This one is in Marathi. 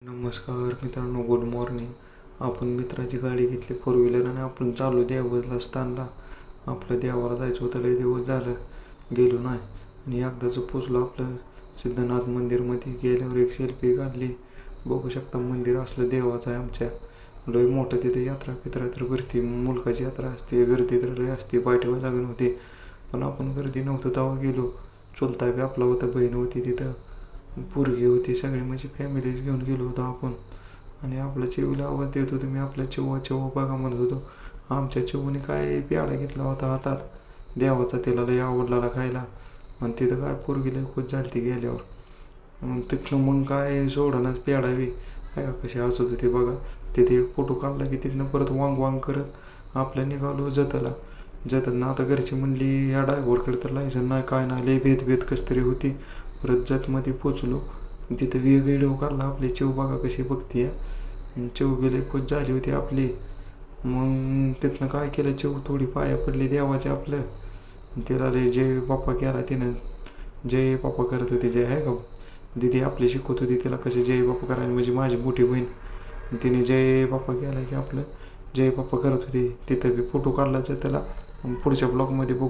नमस्कार मित्रांनो, गुड मॉर्निंग. आपण मित्राची गाडी घेतली फोर व्हीलर आणि आपण चालू देवस्थानला. आपल्या देवाला जायचं होतं, लय दिवस झालं गेलो नाही. आणि एकदाचं पोचलो आपलं सिद्धनाथ मंदिरमध्ये. गेल्यावर एक सेल्फी काढली. बघू शकता मंदिर असलं देवाचं आहे आमच्या. लय मोठं तिथे यात्रा पित्रा तर भरती, मुलकाची यात्रा असते, गर्दी तर लय असते, पाय ठेवा जागा नव्हती. पण आपण गर्दी नव्हतं तेव्हा गेलो. चुलता बी आपला होता, बहीण होती तिथं, पोरगी होती, सगळी म्हणजे फॅमिलीज घेऊन गेलो होतो आपण. आणि आपल्या चिवला आवाज देत होतो मी, आपल्या चिवा चिवा बघा म्हणत होतो. आमच्या चिवने काय प्याडा घेतला होता हातात देवाचा, तिला लय आवडला खायला. आणि तिथं काय पोरगी लय खुश झाली ती गेल्यावर. तिथनं मग काय सोडणाच प्याडा बी. काय कशी हसत होती बघा. तिथे एक फोटो काढला की तिथनं परत वांग वांग करत आपल्या निघालो जतला. जतनं आता घरची म्हणली या ड्रायव्हरकडे तर लायसन नाही, काय नाही, लय भेत कस तरी होती. परत जतमध्ये पोचलो. तिथं व्हिडिओ काढला. आपली चिव बघा कशी बघते. चिव बी लय खुश झाली होती आपली. मग तिथनं काय केलं, चिव थोडी पाया पडली देवाचे आपलं. तिला लय जय बाप्पा केला तिनं. जय बाप्पा करत होती, जय आहे का दिदी आपली शिकवत होती तिला कसं जय बाप्पा करायला, म्हणजे माझी मोठी बहीण. तिने जय बाप्पा केला की आपलं जय बाप्पा करत होती. तिथं बी फोटो काढला त्याला. पुढच्या ब्लॉगमध्ये बघू.